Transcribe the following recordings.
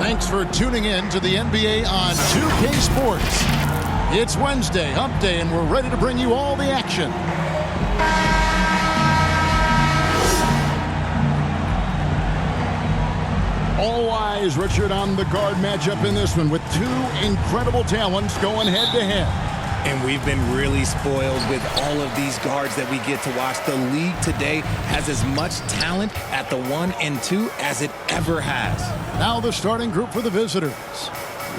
Thanks for tuning in to the NBA on 2K Sports. It's Wednesday, Hump Day, and we're ready to bring you all the action. All eyes, Richard, on the guard matchup in this one with two incredible talents going head-to-head. And we've been really spoiled with all of these guards that we get to watch. The league today has as much talent at the 1 and 2 as it ever has. Now the starting group for the visitors.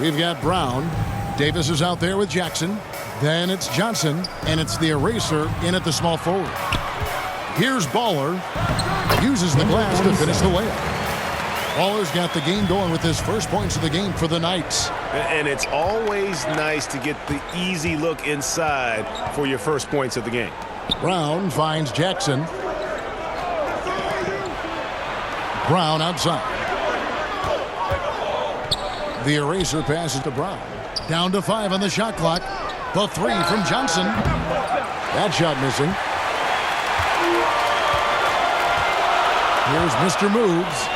We've got Brown. Davis is out there with Jackson. Then it's Johnson, and it's the eraser in at the small forward. Here's Baller. Uses the glass to finish the layup. Baller's got the game going with his first points of the game for the Knights. And it's always nice to get the easy look inside for your first points of the game. Brown finds Jackson. Brown outside. The eraser passes to Brown. Down to 5 on the shot clock. The 3 from Johnson. That shot missing. Here's Mr. Moves.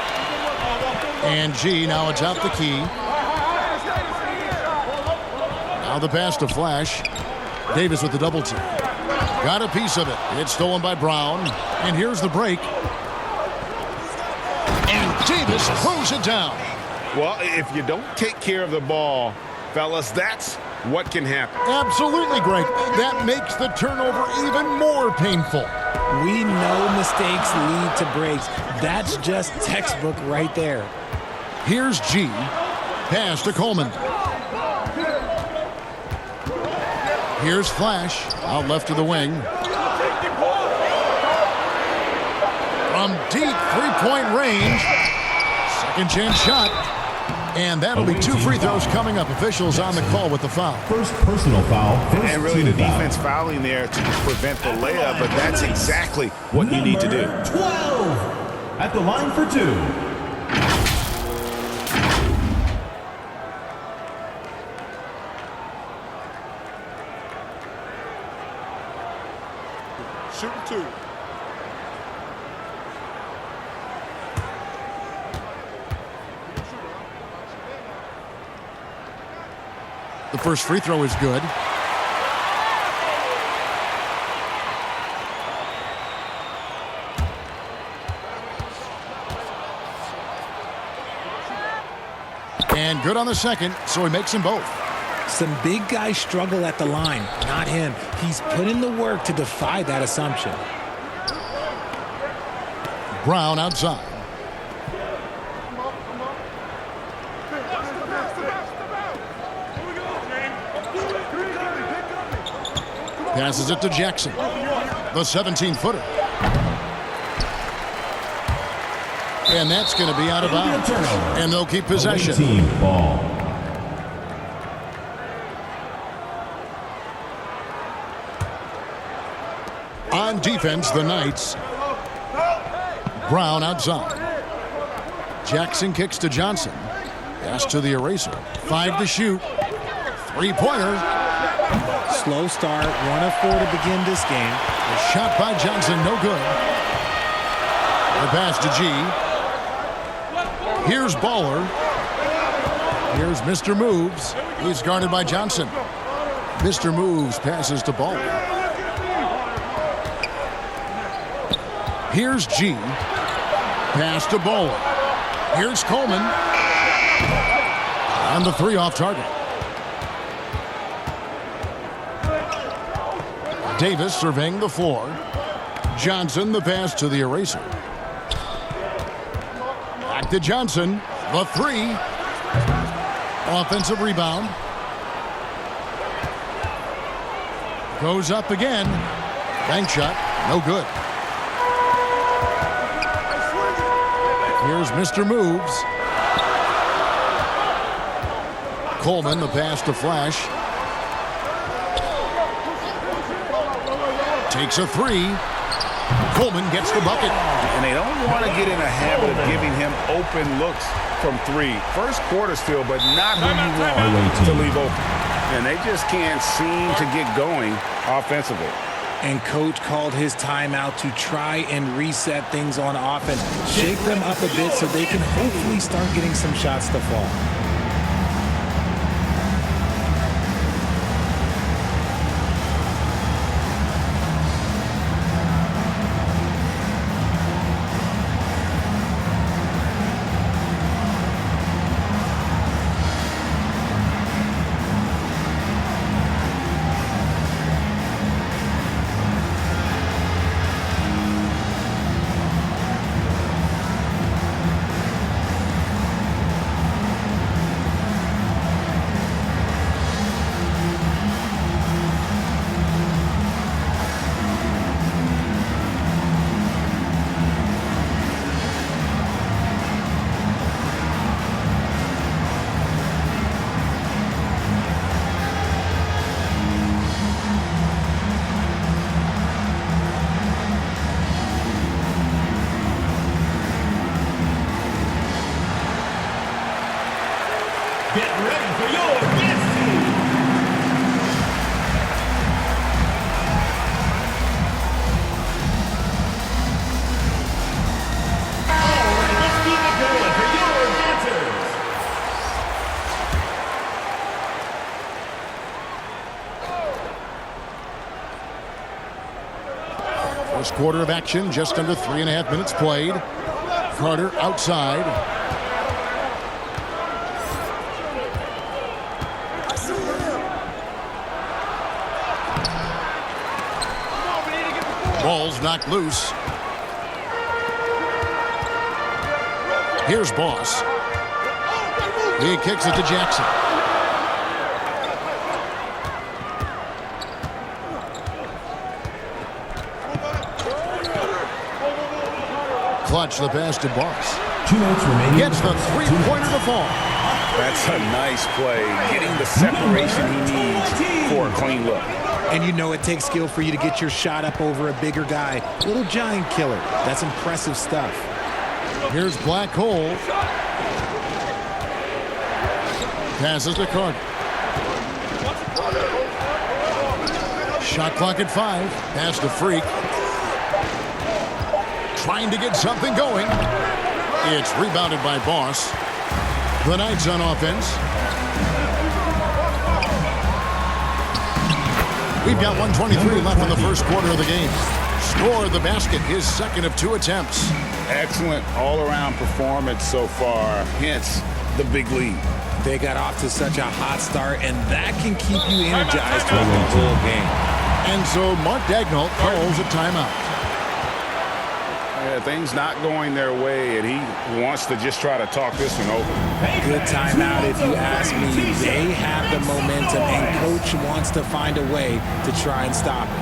And G, now it's out the key. Now the pass to Flash. Davis with the double team. Got a piece of it. It's stolen by Brown. And here's the break. And Davis throws it down. Well, if you don't take care of the ball, fellas, that's what can happen. Absolutely, Greg. That makes the turnover even more painful. We know mistakes lead to breaks. That's just textbook right there. Here's G. Pass to Coleman. Here's Flash. Out left to the wing. From deep three-point range. Second chance shot. And that'll be 2 free throws coming up. Officials on the call with the foul. First personal foul. And really the defense fouling there to prevent the layup, but that's exactly what you need to do. 12 at the line for 2. Shooting 2. The first free throw is good. And good on the second, so he makes them both. Some big guys struggle at the line. Not him. He's put in the work to defy that assumption. Brown outside. Passes it to Jackson. The 17-footer. And that's going to be out of bounds. And they'll keep possession. Team ball. On defense, the Knights. Brown outside. Jackson kicks to Johnson. Pass to the eraser. 5 to shoot. Three-pointer. Slow start, 1 of 4 to begin this game. A shot by Johnson, no good. The pass to G. Here's Baller. Here's Mr. Moves. He's guarded by Johnson. Mr. Moves passes to Baller. Here's G. Pass to Baller. Here's Coleman. And the 3 off target. Davis surveying the floor. Johnson, the pass to the eraser. Back to Johnson. The 3. Offensive rebound. Goes up again. Bank shot. No good. Here's Mr. Moves. Coleman, the pass to Flash. Takes a 3. Coleman gets the bucket. And they don't want to get in a habit of giving him open looks from 3. First quarter still, but not who you want to leave open. And they just can't seem to get going offensively. And Coach called his timeout to try and reset things on offense. Shake them up a bit so they can hopefully start getting some shots to fall. Get ready for your dance team. All right, let's keep it going for your dancers. First quarter of action, just under 3.5 minutes played. Carter outside. Ball's knocked loose. Here's Boss. He kicks it to Jackson. Clutch the pass to Boss. 2 minutes remaining. Gets the three-pointer to fall. That's a nice play, getting the separation he needs for a clean look. And you know it takes skill for you to get your shot up over a bigger guy. Little giant killer. That's impressive stuff. Here's Black Hole. Passes to Carter. Shot clock at 5. Pass to Freak. Trying to get something going. It's rebounded by Boss. The Knights on offense. We've got 1:23 left in the first quarter of the game. Score the basket, his second of 2 attempts. Excellent all-around performance so far, hence the big lead. They got off to such a hot start, and that can keep you energized throughout the whole game. And so Mark Daigneault calls a timeout. Yeah, things not going their way, and he wants to just try to talk this one over. Good timeout if you ask me. They have the momentum, and Coach wants to find a way to try and stop it.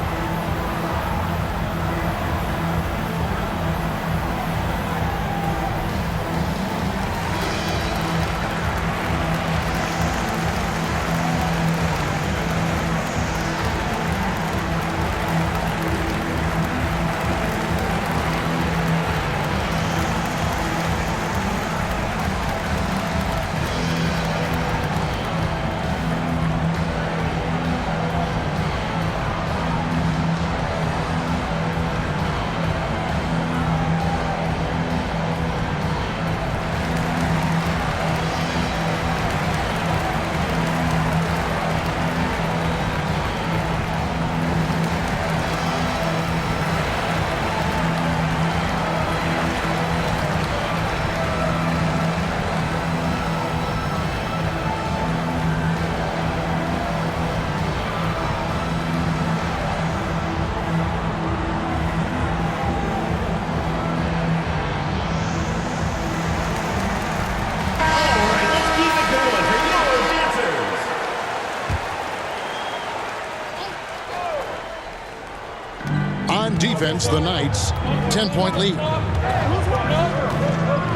Defense, the Knights, 10-point lead.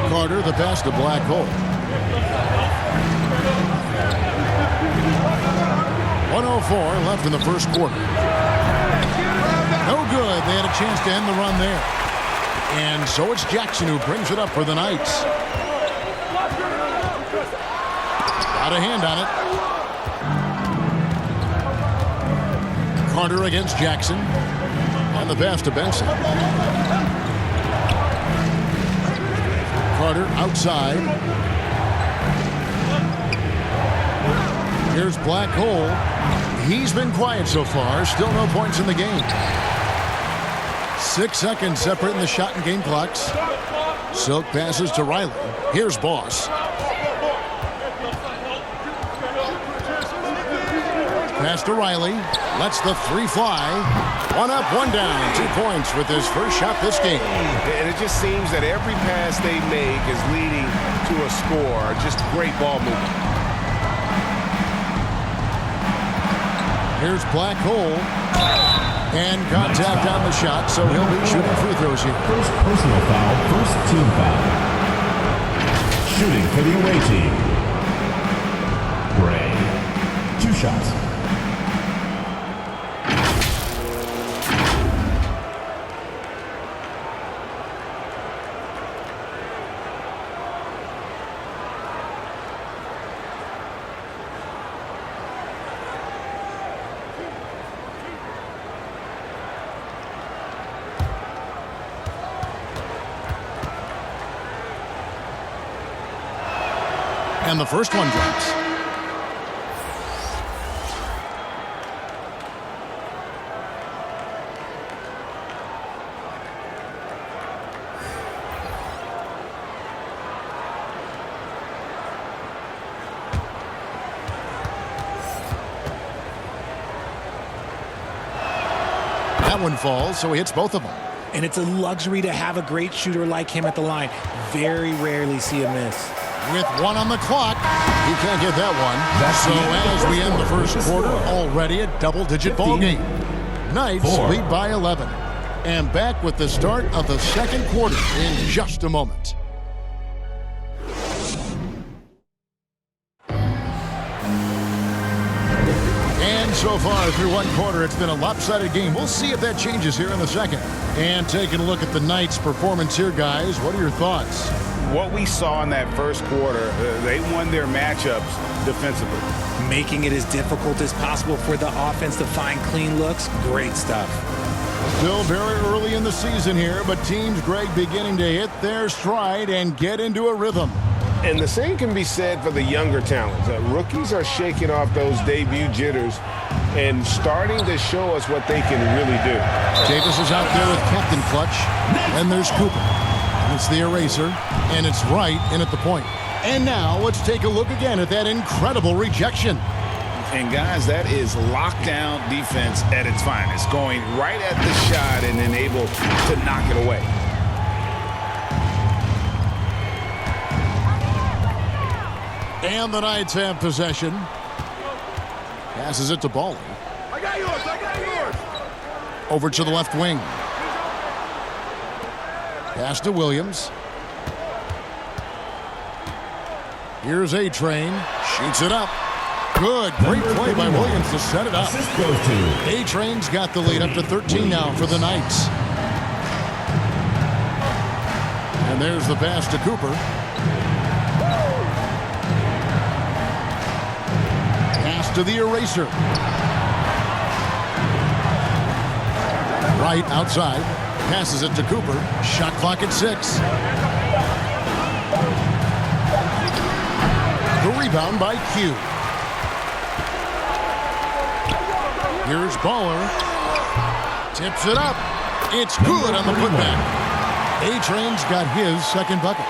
Carter, the pass to Black Hole. 1:04 left in the first quarter. No good. They had a chance to end the run there. And so it's Jackson who brings it up for the Knights. Got a hand on it. Carter against Jackson. And the pass to Benson. Carter outside. Here's Black Hole. He's been quiet so far. Still no points in the game. 6 seconds separating the shot and game clocks. Silk passes to Riley. Here's Boss. Pass to Riley. Lets the three fly. One up, one down. 2 points with his first shot this game. And it just seems that every pass they make is leading to a score. Just great ball movement. Here's Black Hole. And contact on the shot, so he'll be shooting free throws here. First personal foul, first team foul. Shooting for the away team. Bray. 2 shots. And the first one drops. That one falls, so he hits both of them. And it's a luxury to have a great shooter like him at the line. Very rarely see a miss. With 1 on the clock, he can't get that one. So as we end the first quarter, already a double-digit ball game. Knights lead by 11. And back with the start of the second quarter in just a moment. And so far through one quarter, it's been a lopsided game. We'll see if that changes here in the second. And taking a look at the Knights' performance here, guys, what are your thoughts? What we saw in that first quarter, they won their matchups defensively. Making it as difficult as possible for the offense to find clean looks. Great stuff. Still very early in the season here, but teams, Greg, beginning to hit their stride and get into a rhythm. And the same can be said for the younger talents. Rookies are shaking off those debut jitters and starting to show us what they can really do. Davis is out there with Captain Clutch. And there's Cooper. It's the eraser, and it's right in at the point. And now let's take a look again at that incredible rejection. And guys, that is lockdown defense at its finest. Going right at the shot and then able to knock it away. And the Knights have possession. Passes it to Ballin. I got yours. Over to the left wing. Pass to Williams. Here's A-Train. Shoots it up. Good. Great play by Williams to set it up. Assist goes to A-Train's got the lead up to 13 now for the Knights. And there's the pass to Cooper. Pass to the eraser. Right outside. Passes it to Cooper. Shot clock at 6. The rebound by Q. Here's Baller. Tips it up. It's good on the putback. A-Train's got his second bucket.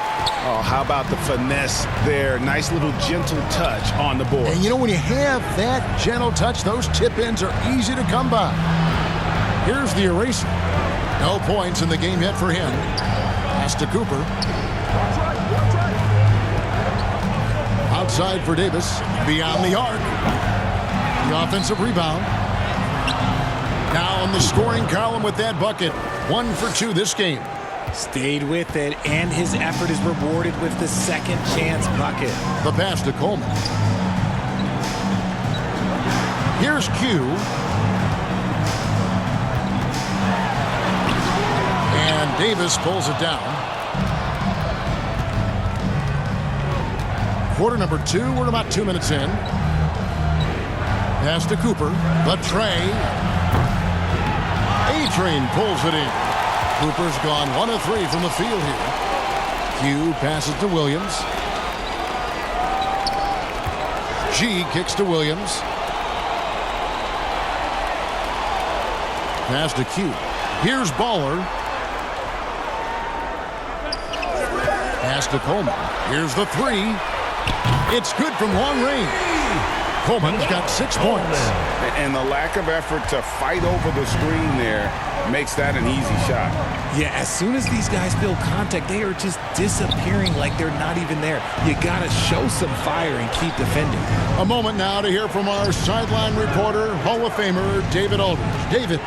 Oh, how about the finesse there? Nice little gentle touch on the board. And you know, when you have that gentle touch, those tip-ins are easy to come by. Here's the eraser. No points in the game yet for him. Pass to Cooper. Outside for Davis. Beyond the arc. The offensive rebound. Now on the scoring column with that bucket. 1 for 2 this game. Stayed with it, and his effort is rewarded with the second chance bucket. The pass to Coleman. Here's Q. And Davis pulls it down. Quarter number 2. We're about 2 minutes in. Pass to Cooper. The tray. A-Train pulls it in. Cooper's gone 1 of 3 from the field here. Q passes to Williams. G kicks to Williams. Pass to Q. Here's Baller. Pass to Coleman. Here's the 3. It's good from long range. Coleman's got 6 points. And the lack of effort to fight over the screen there makes that an easy shot. Yeah, as soon as these guys feel contact, they are just disappearing like they're not even there. You got to show some fire and keep defending. A moment now to hear from our sideline reporter, Hall of Famer David Aldridge. David.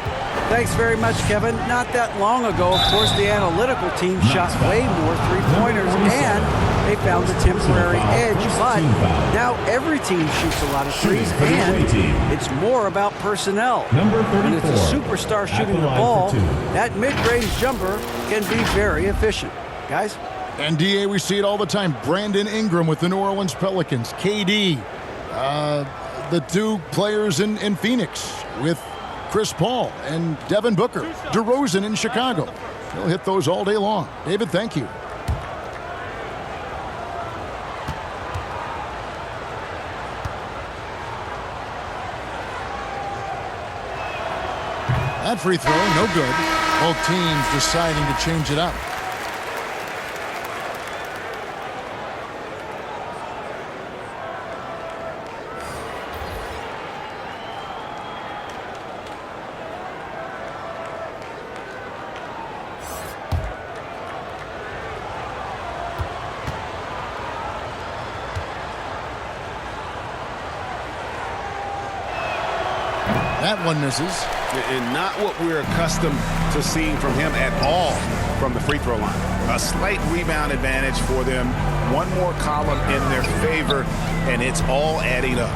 Thanks very much, Kevin. Not that long ago, of course, the analytical team shot way more three-pointers, and they found the temporary edge. But now every team shoots a lot of threes, and it's more about personnel. When it's a superstar shooting the ball, that mid-range jumper can be very efficient. Guys? And, DA, we see it all the time. Brandon Ingram with the New Orleans Pelicans. KD, the 2 players in Phoenix with Chris Paul and Devin Booker. DeRozan in Chicago. He'll hit those all day long. David, thank you. That free throw, no good. Both teams deciding to change it up. That one misses. And not what we're accustomed to seeing from him at all from the free throw line. A slight rebound advantage for them. One more column in their favor, and it's all adding up.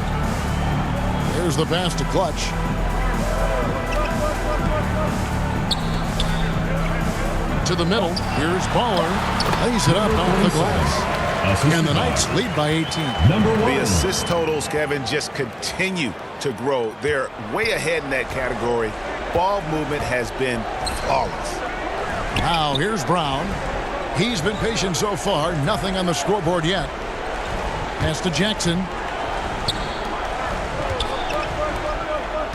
There's the pass to Clutch. To the middle. Here's Baller. Lays it up off the glass. And the Knights lead by 18. The assist totals, Kevin, just continue to grow. They're way ahead in that category. Ball movement has been flawless. Now here's Brown. He's been patient so far. Nothing on the scoreboard yet. Pass to Jackson.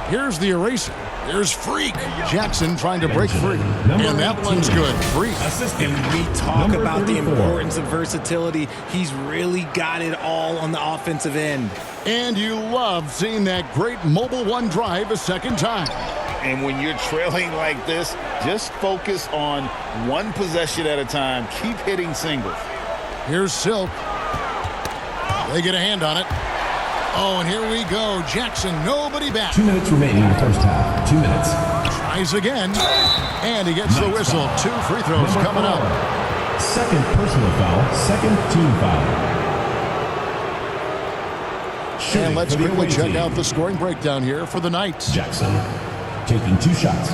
Here's the eraser. There's Freak. Jackson trying to break free. And that one's good. Freak. And we talk about the importance of versatility. He's really got it all on the offensive end. And you love seeing that great mobile one drive a second time. And when you're trailing like this, just focus on one possession at a time. Keep hitting singles. Here's Silk. They get a hand on it. Oh, and here we go. Jackson, nobody back. 2 minutes remaining in the first half. 2 minutes. Tries again. And he gets the whistle. 2 free throws coming up. Second personal foul. Second team foul. And let's quickly check out the scoring breakdown here for the Knights. Jackson taking 2 shots.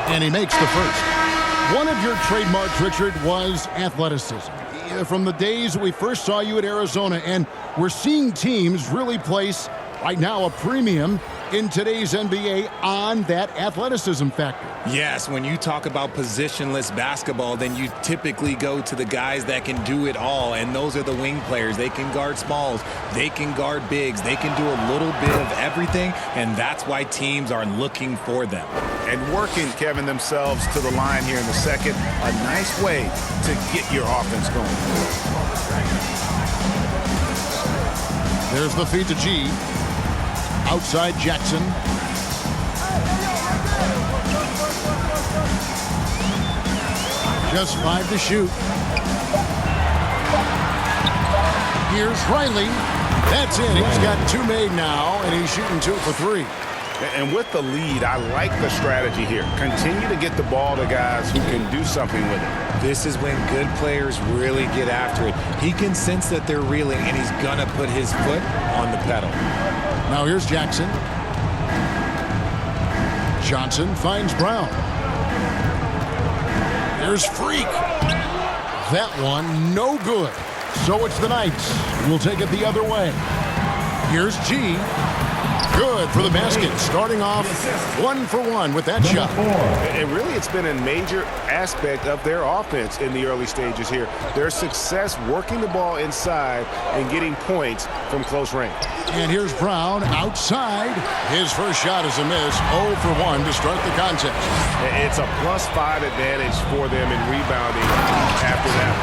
And he makes the first. One of your trademarks, Richard, was athleticism. From the days that we first saw you at Arizona, and we're seeing teams really place, right now, a premium in today's NBA on that athleticism factor. Yes, when you talk about positionless basketball, then you typically go to the guys that can do it all, and those are the wing players. They can guard smalls, they can guard bigs, they can do a little bit of everything, and that's why teams are looking for them. And working, Kevin, themselves to the line here in the second. A nice way to get your offense going. There's the feed to G. Outside Jackson. Just 5 to shoot. Here's Riley. That's it. He's got 2 made now, and he's shooting 2 for 3. And with the lead, I like the strategy here. Continue to get the ball to guys who can do something with it. This is when good players really get after it. He can sense that they're reeling, and he's going to put his foot on the pedal. Now here's Jackson. Johnson finds Brown. Here's Freak. That one, no good. So it's the Knights. We'll take it the other way. Here's G. Good for the basket. Starting off 1 for 1 with that shot. And really, it's been a major aspect of their offense in the early stages here. Their success working the ball inside and getting points from close range. And here's Brown outside. His first shot is a miss. 0 for 1 to start the contest. It's a +5 advantage for them in rebounding after that.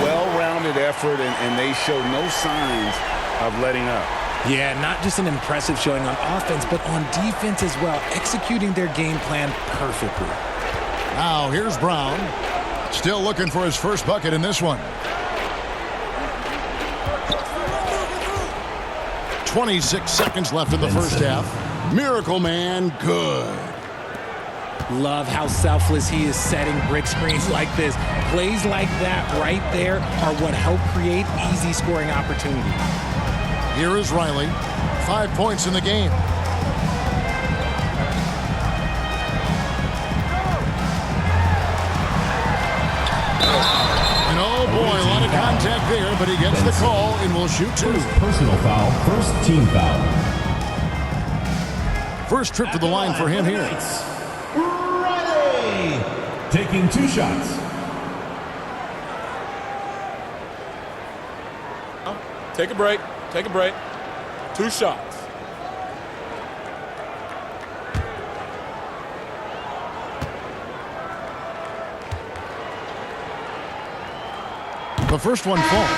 Well-rounded effort, and they show no signs of letting up. Yeah, not just an impressive showing on offense, but on defense as well, executing their game plan perfectly. Now here's Brown. Still looking for his first bucket in this one. 26 seconds left in the first half. Miracle Man, good. Love how selfless he is setting brick screens like this. Plays like that right there are what help create easy scoring opportunities. Here is Riley. 5 points in the game. And oh boy, a lot of contact there, but he gets the call and will shoot 2. Personal foul, first team foul. First trip to the line for him here. Riley taking 2 shots. Take a break. Take a break. 2 shots. The first one falls.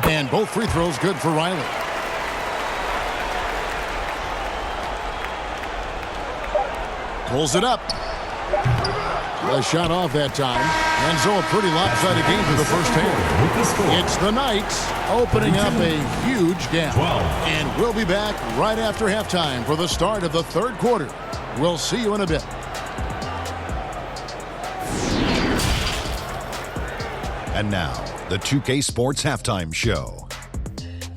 And both free throws good for Riley. Pulls it up. A shot off that time. And so a pretty lopsided game for the first half. It's the Knights opening up a huge gap. And we'll be back right after halftime for the start of the third quarter. We'll see you in a bit. And now, the 2K Sports Halftime Show.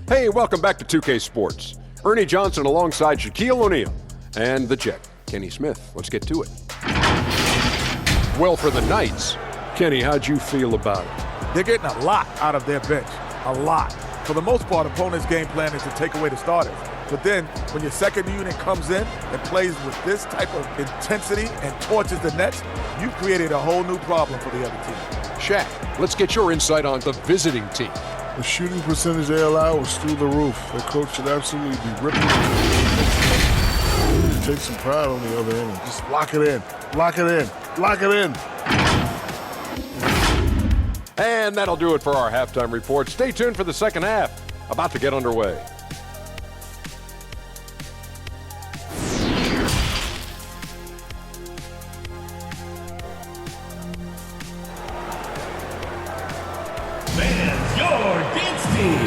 Hey, welcome back to 2K Sports. Ernie Johnson alongside Shaquille O'Neal and the Jet, Kenny Smith. Let's get to it. Well, for the Knights, Kenny, how'd you feel about it? They're getting a lot out of their bench. A lot. For the most part, opponents' game plan is to take away the starters. But then, when your second unit comes in and plays with this type of intensity and torches the Nets, you've created a whole new problem for the other team. Shaq, let's get your insight on the visiting team. The shooting percentage they allow was through the roof. Their coach should absolutely be ripping it. Take some pride on the other end. Just lock it in. Lock it in. Lock it in. And that'll do it for our halftime report. Stay tuned for the second half. About to get underway.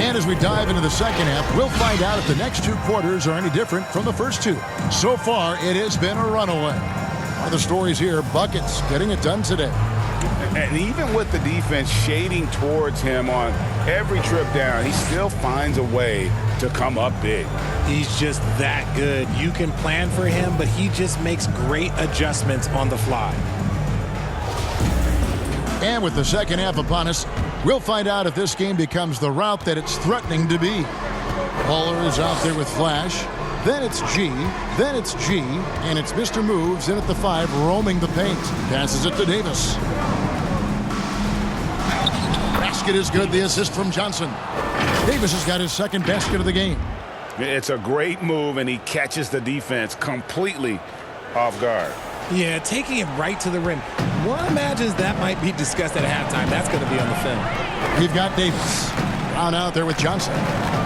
And as we dive into the second half, we'll find out if the next 2 quarters are any different from the first 2. So far, it has been a runaway. One of the stories here, buckets getting it done today. And even with the defense shading towards him on every trip down, he still finds a way to come up big. He's just that good. You can plan for him, but he just makes great adjustments on the fly. And with the second half upon us, we'll find out if this game becomes the route that it's threatening to be. Baller is out there with Flash. Then it's G. Then it's G. And it's Mr. Moves in at the 5, roaming the paint. Passes it to Davis. Basket is good. The assist from Johnson. Davis has got his second basket of the game. It's a great move, and he catches the defense completely off guard. Yeah, taking it right to the rim. One imagines that might be discussed at halftime. That's going to be on the film. We've got Davis. Brown out there with Johnson.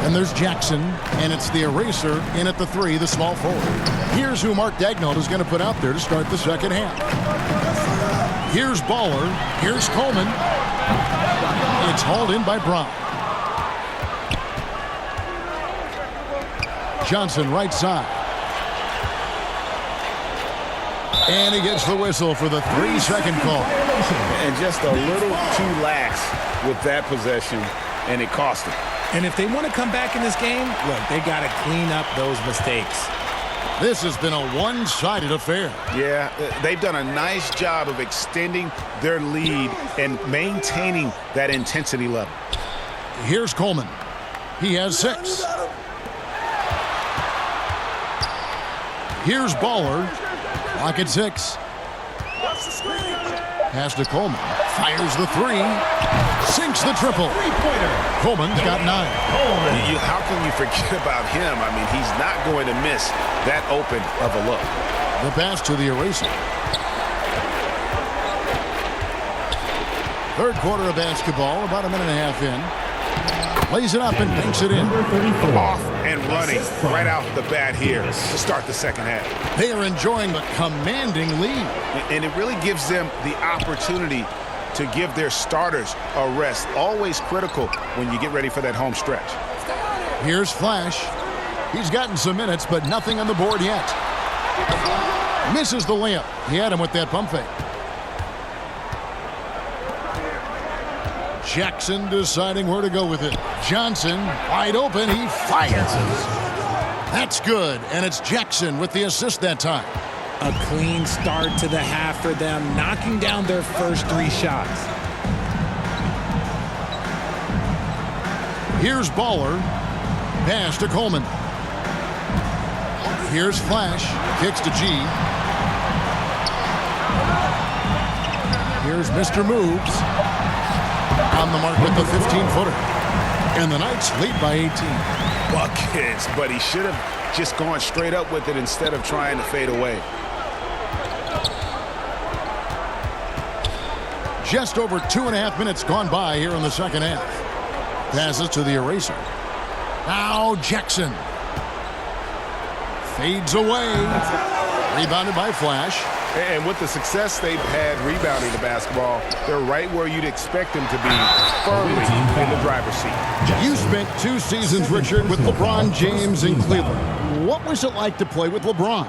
And there's Jackson, and it's the eraser in at the 3, the small forward. Here's who Mark Daigneault is going to put out there to start the second half. Here's Baller. Here's Coleman. It's hauled in by Brown. Johnson right side. And he gets the whistle for the 3-second call. And just a little too lax with that possession, and it cost him. And if they want to come back in this game, look, they got to clean up those mistakes. This has been a one-sided affair. Yeah, they've done a nice job of extending their lead and maintaining that intensity level. Here's Coleman. He has 6. Here's Baller. Lock at 6. Pass to Coleman. Fires the 3. Sinks the triple. Coleman's got 9. How can you forget about him? I mean, he's not going to miss that open of a look. The pass to the eraser. Third quarter of basketball, about a minute and a half in. Lays it up and banks it in. Off and running right out the bat here to start the second half. They are enjoying the commanding lead. And it really gives them the opportunity to give their starters a rest. Always critical when you get ready for that home stretch. Here's Flash. He's gotten some minutes, but nothing on the board yet. Misses the layup. He had him with that pump fake. Jackson deciding where to go with it. Johnson wide open. He fires. That's good, and it's Jackson with the assist that time. A clean start to the half for them, knocking down their first 3 shots. Here's Baller. Pass to Coleman. Here's Flash. Kicks to G. Here's Mr. Moves. On the mark with the 15-footer. And the Knights lead by 18. Buckets, but he should have just gone straight up with it instead of trying to fade away. Just over 2.5 minutes gone by here in the second half. Passes to the eraser. Now Jackson. Fades away. Rebounded by Flash. And with the success they've had rebounding the basketball, they're right where you'd expect them to be, firmly in the driver's seat. You spent 2 seasons, Richard, with LeBron James in Cleveland. What was it like to play with LeBron?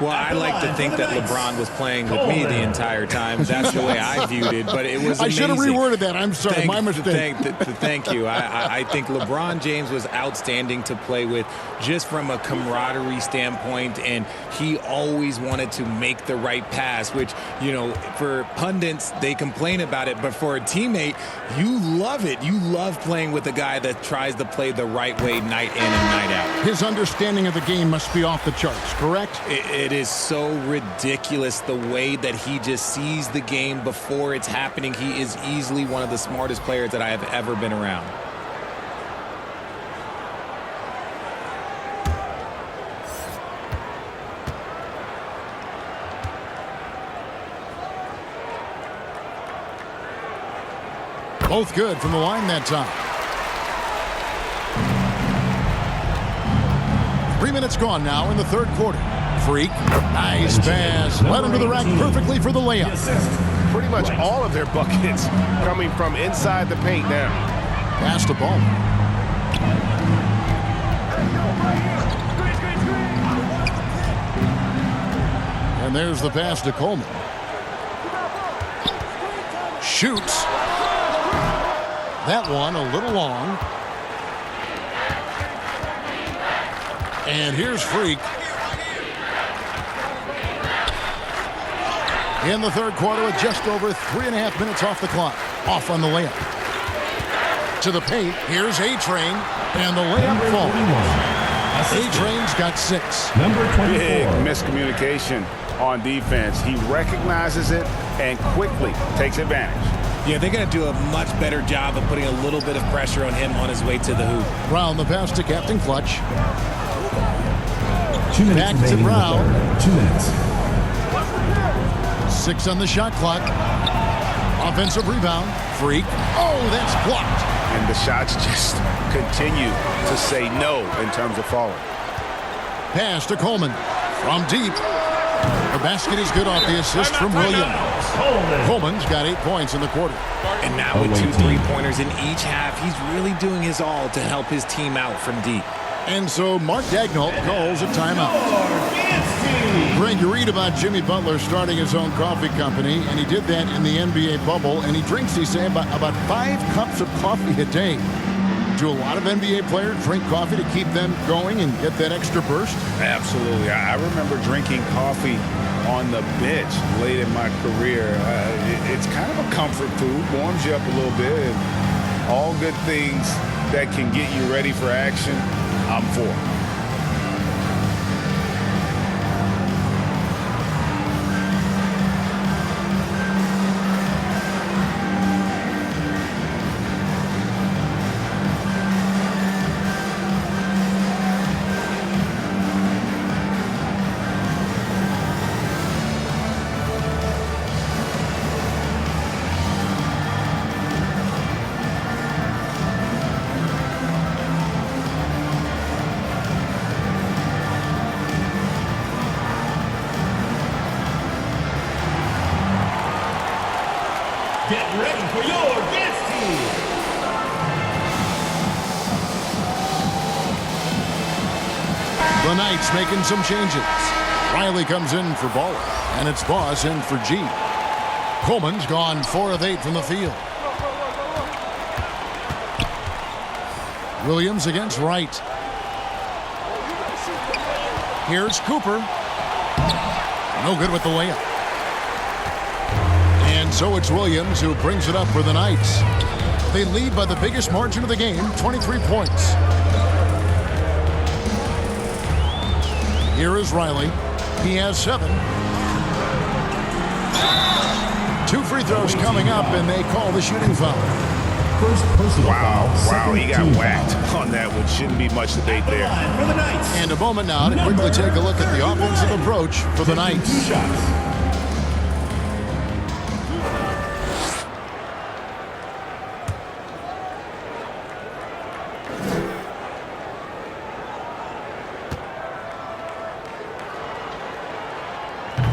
Well, I like to think that LeBron was playing with me the entire time. That's the way I viewed it, but it was amazing. I should have reworded that. I'm sorry, my mistake. Thank you. I think LeBron James was outstanding to play with just from a camaraderie standpoint, and he always wanted to make the right pass, which, you know, for pundits, they complain about it, but for a teammate, you love it. You love playing with a guy that tries to play the right way night in and night out. His understanding of the game must be off the charts, correct? It is so ridiculous the way that he just sees the game before it's happening. He is easily one of the smartest players that I have ever been around. Both good from the line that time. 3 minutes gone now in the third quarter. Freak. Nice pass. Led him to the rack perfectly for the layup. Pretty much all of their buckets coming from inside the paint now. Pass to Ball. And there's the pass to Coleman. Shoots. That one a little long. And here's Freak. In the third quarter with just over 3.5 minutes off the clock. Off on the layup. To the paint. Here's A-Train. And the layup falls. A-Train's got 6. Big miscommunication on defense. He recognizes it and quickly takes advantage. Yeah, they're going to do a much better job of putting a little bit of pressure on him on his way to the hoop. Brown the pass to Captain Clutch. 2 minutes Back to Brown. 2 minutes. 6 on the shot clock. Offensive rebound. Freak. Oh, that's blocked. And the shots just continue to say no in terms of falling. Pass to Coleman. From deep. The basket is good off the assist from Williams. Coleman's got 8 points in the quarter. And now with 2 3-pointers in each half, he's really doing his all to help his team out from deep. And so Mark Daigneault calls a timeout. Greg, you read about Jimmy Butler starting his own coffee company, and he did that in the NBA bubble, and he drinks, he said, about 5 cups of coffee a day. Do a lot of NBA players drink coffee to keep them going and get that extra burst? Absolutely. I remember drinking coffee on the bench late in my career. It's kind of a comfort food, warms you up a little bit, and all good things that can get you ready for action, I'm for. Get ready for your dance team. The Knights making some changes. Riley comes in for Baller, and it's Boss in for G. Coleman's gone 4 of 8 from the field. Williams against Wright. Here's Cooper. No good with the layup. And so it's Williams who brings it up for the Knights. They lead by the biggest margin of the game, 23 points. Here is Riley. He has 7. 2 free throws coming up, and they call the shooting foul. First personal foul. Wow, he got whacked on that one. Shouldn't be much debate there. And a moment now to quickly take a look at the offensive approach for the Knights.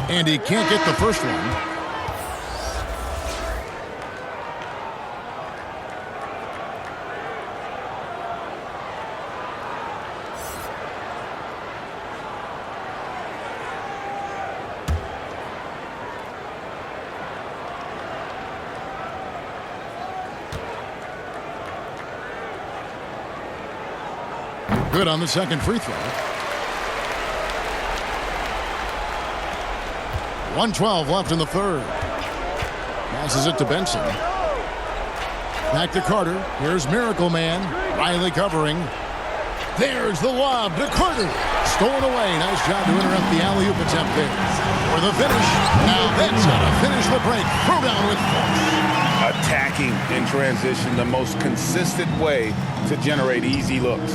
And he can't get the first one. Good on the second free throw. 1:12 left in the third. Passes it to Benson. Back to Carter. Here's Miracle Man. Riley covering. There's the lob to Carter. Stolen away. Nice job to interrupt the alley-oop attempt there. For the finish. Now that's how to finish the break. Throw down with force. Attacking in transition, the most consistent way to generate easy looks.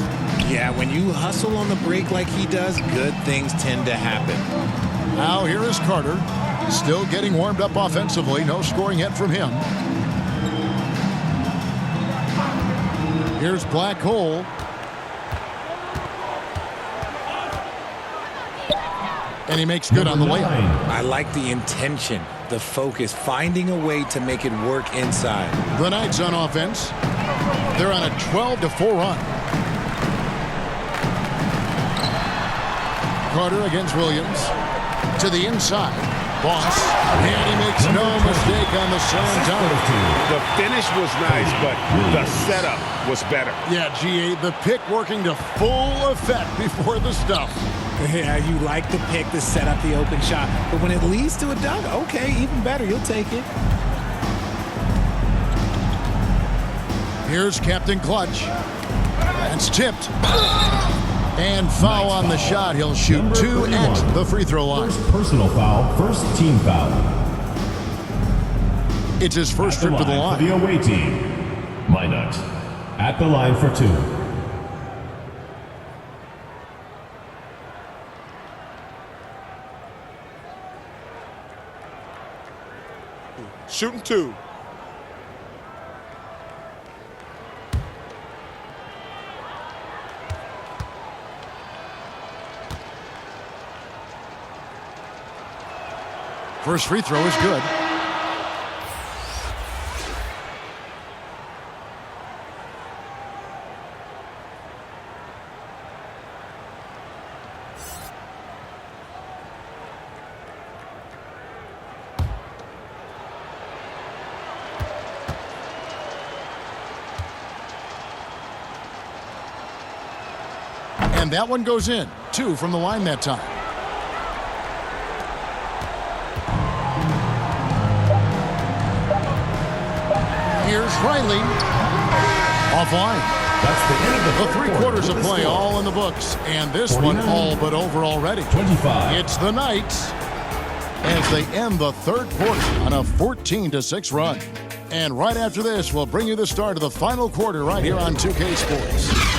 Yeah, when you hustle on the break like he does, good things tend to happen. Now here is Carter. Still getting warmed up offensively. No scoring yet from him. Here's Black Hole. And he makes good on the layup. I like the intention, the focus, finding a way to make it work inside. The Knights on offense. They're on a 12-4 run. Carter against Williams. To the inside. Boss. And he makes no mistake on the slam dunk. The finish was nice, but the setup was better. Yeah, GA, the pick working to full effect before the stuff. Yeah, you like the pick to set up the open shot, but when it leads to a dunk, okay, even better, you'll take it. Here's Captain Clutch. That's tipped. And foul on the shot. He'll shoot 2 at the free throw line. First personal foul, first team foul. It's his first trip to the line. For the away team, Minot at the line for 2. Shooting 2. First free throw is good. And that one goes in. 2 from the line that time. Here's Riley. Offline. That's the end of the The 3 quarters of play all in the books. And this 49. one all but over already. 25. It's the Knights as they end the third quarter on a 14-6 run. And right after this, we'll bring you the start of the final quarter right here on 2K Sports.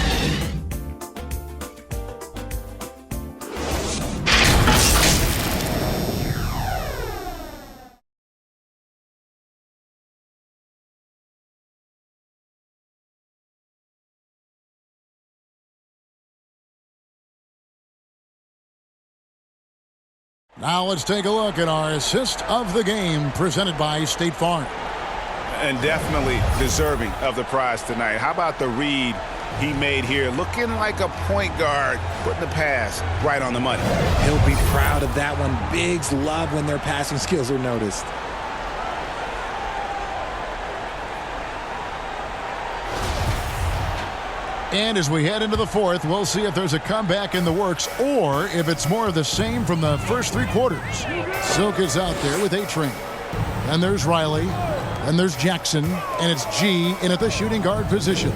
Now let's take a look at our assist of the game presented by State Farm. And definitely deserving of the prize tonight. How about the read he made here? Looking like a point guard, putting the pass right on the money. He'll be proud of that one. Bigs love when their passing skills are noticed. And as we head into the fourth, we'll see if there's a comeback in the works or if it's more of the same from the first 3 quarters. Silk is out there with A-Train. And there's Riley. And there's Jackson. And it's G in at the shooting guard position.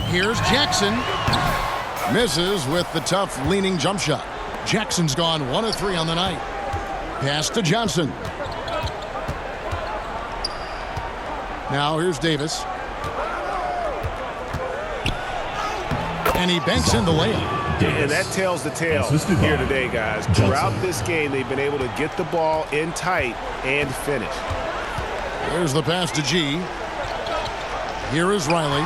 Here's Jackson. Misses with the tough leaning jump shot. Jackson's gone 1 of 3 on the night. Pass to Johnson. Now here's Davis. And he banks in the layup. And that tells the tale here today, guys. Throughout this game, they've been able to get the ball in tight and finish. There's the pass to G. Here is Riley.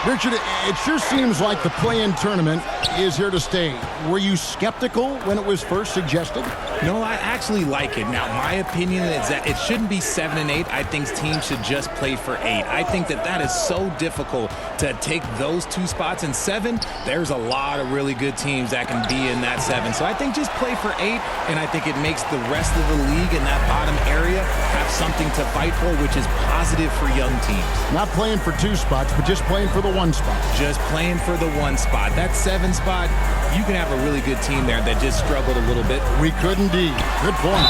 Richard, it sure seems like the play-in tournament is here to stay. Were you skeptical when it was first suggested? No, I actually like it. Now, my opinion is that it shouldn't be 7 and 8. I think teams should just play for 8. I think that is so difficult to take those 2 spots. In 7, there's a lot of really good teams that can be in that 7. So I think just play for 8, and I think it makes the rest of the league in that bottom area have something to fight for, which is positive for young teams. Not playing for 2 spots, but just playing for the 1 spot. Just playing for the 1 spot. That 7 spot, you can have a really good team there that just struggled a little bit. We could indeed. Good point.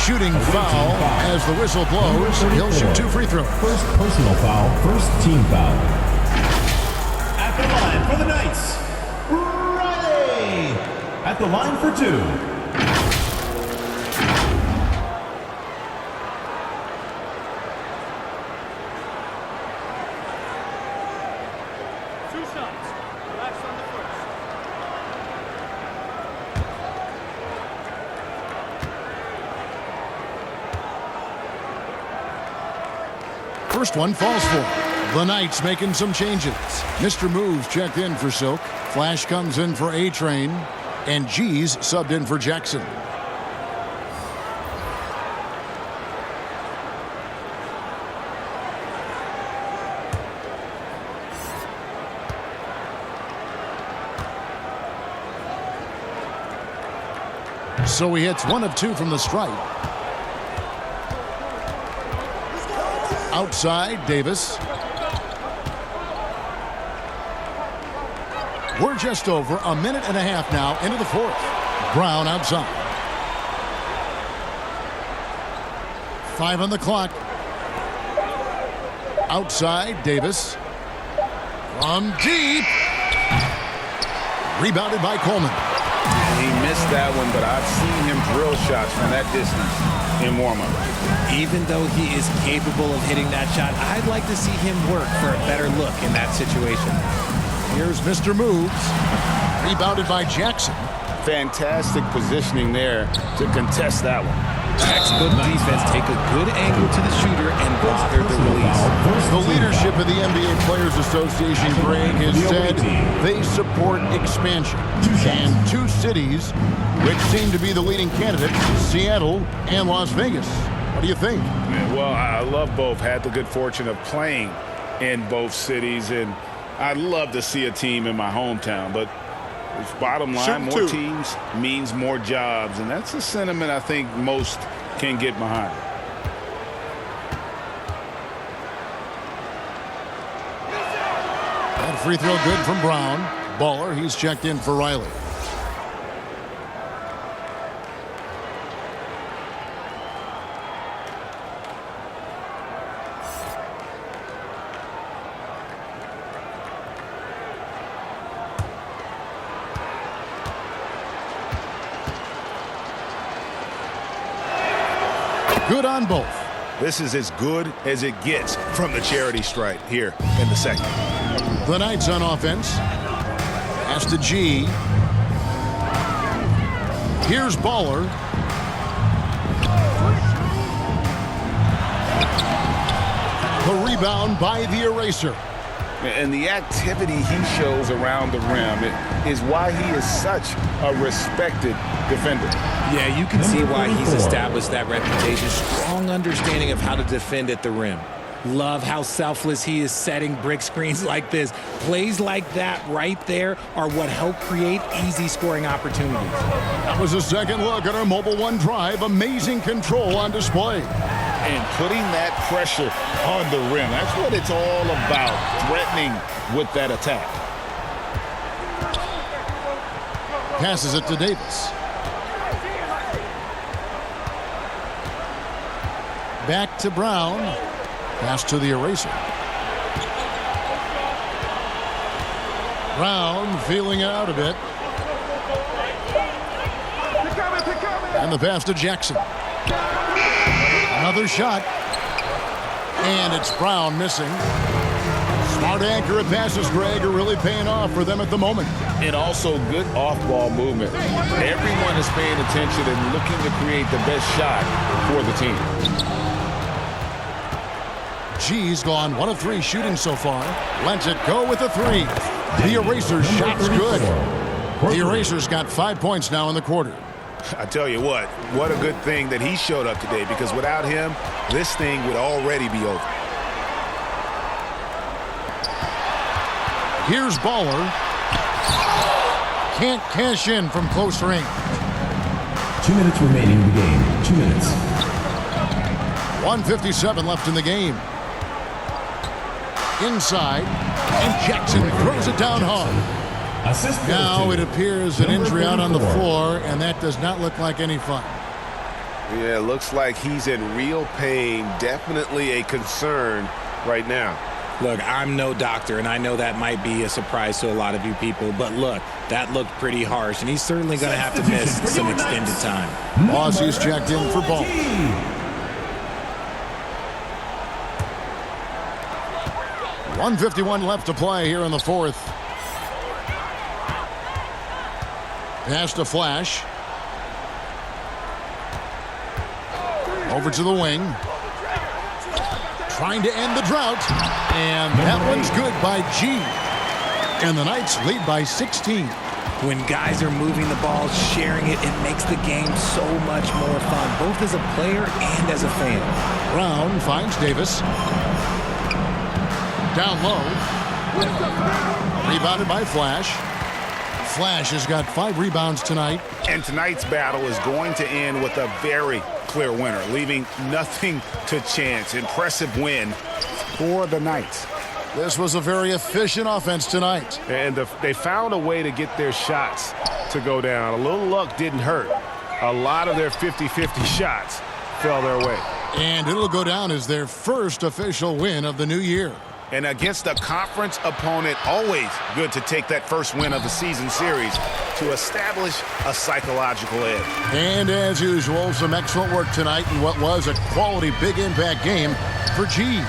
Shooting foul as the whistle blows. He'll shoot 2 free throws. First personal foul, first team foul. At the line for the Knights, Riley. At the line for 2. First one falls for him. The Knights making some changes. Mr. Moves checked in for Silk. Flash comes in for A-Train. And G's subbed in for Jackson. So he hits 1 of 2 from the stripe. Outside, Davis. We're just over a minute and a half now into the fourth. Brown outside. 5 on the clock. Outside, Davis. From deep. Rebounded by Coleman. He missed that one, but I've seen him drill shots from that distance in warm-up. Even though he is capable of hitting that shot, I'd like to see him work for a better look in that situation. Here's Mr. Moves. Rebounded by Jackson. Fantastic positioning there to contest that one. Textbook defense. Take a good angle to the shooter and bother the release. First The leadership of the NBA Players Association, Greg, has said they support expansion. And two cities which seem to be the leading candidates, Seattle and Las Vegas. What do you think? Well, I love both. Had the good fortune of playing in both cities, and I'd love to see a team in my hometown. But bottom line, more teams means more jobs, and that's a sentiment I think most can get behind. That free throw good from Brown. Baller, he's checked in for Riley. Good on both. This is as good as it gets from the charity stripe here in the second. The Knights on offense. Pass to G. Here's Baller. The rebound by the Eraser. And the activity he shows around the rim is why he is such a respected defender. Yeah, you can see why he's established that reputation. Strong understanding of how to defend at the rim. Love how selfless he is setting brick screens like this. Plays like that right there are what help create easy scoring opportunities. That was a second look at our Mobile One drive. Amazing control on display. And putting that pressure on the rim. That's what it's all about, threatening with that attack. Passes it to Davis. Back to Brown. Pass to the Eraser. Brown feeling it out a bit. And the pass to Jackson. Another shot. And it's Brown missing. Smart accurate passes, Greg, are really paying off for them at the moment. And also good off-ball movement. Everyone is paying attention and looking to create the best shot for the team. G's gone 1 of 3 shooting so far. Lets it go with a 3. The Eraser's shot's good. The Eraser's got 5 points now in the quarter. I tell you what a good thing that he showed up today, because without him, this thing would already be over. Here's Baller. Can't cash in from close range. 2 minutes remaining in the game. 2 minutes. 1:57 left in the game. Inside, and Jackson throws it down hard. Now it appears an injury out on the floor, and that does not look like any fun. Yeah, it looks like he's in real pain. Definitely a concern right now. Look, I'm no doctor, and I know that might be a surprise to a lot of you people, but look, that looked pretty harsh, and he's certainly going to have to miss some extended time. Aussie's checked in for ball. 1:51 left to play here in the fourth. Pass to Flash. Over to the wing. Trying to end the drought. And that one's good by G. And the Knights lead by 16. When guys are moving the ball, sharing it, it makes the game so much more fun, both as a player and as a fan. Brown finds Davis. Down low. Rebounded by Flash. Flash has got 5 rebounds tonight. And tonight's battle is going to end with a very clear winner, leaving nothing to chance. Impressive win for the Knights. This was a very efficient offense tonight. And they found a way to get their shots to go down. A little luck didn't hurt. A lot of their 50-50 shots fell their way. And it'll go down as their first official win of the new year. And against a conference opponent, always good to take that first win of the season series to establish a psychological edge. And as usual, some excellent work tonight in what was a quality big impact game for G.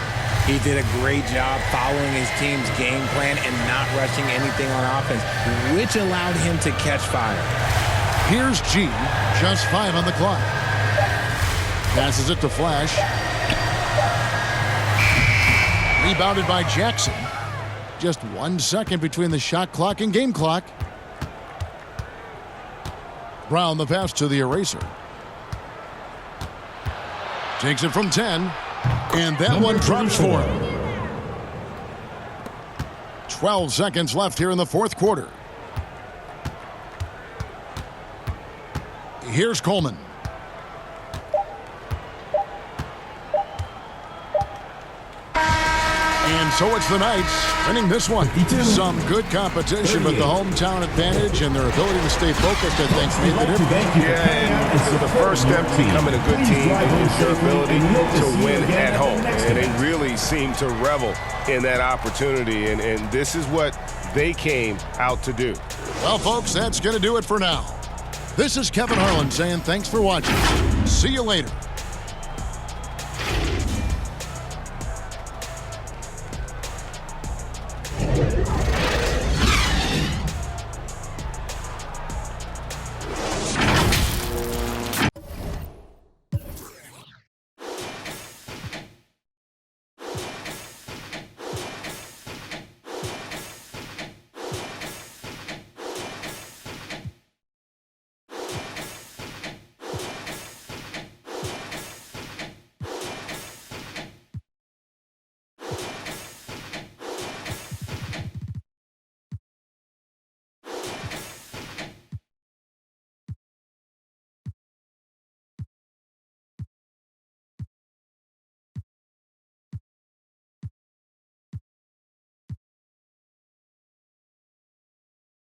He did a great job following his team's game plan and not rushing anything on offense, which allowed him to catch fire. Here's G, just 5 on the clock. Passes it to Flash. Rebounded by Jackson. Just 1 second between the shot clock and game clock. Brown the pass to the eraser. Takes it from 10. And that one drops for him. 12 seconds left here in the fourth quarter. Here's Coleman. And so it's the Knights winning this one. Some good competition, but the hometown advantage and their ability to stay focused, I think, made the difference. Yeah, and the first step to becoming a good team is your ability to win at home. And they really seem to revel in that opportunity, and this is what they came out to do. Well, folks, that's going to do it for now. This is Kevin Harlan saying thanks for watching. See you later.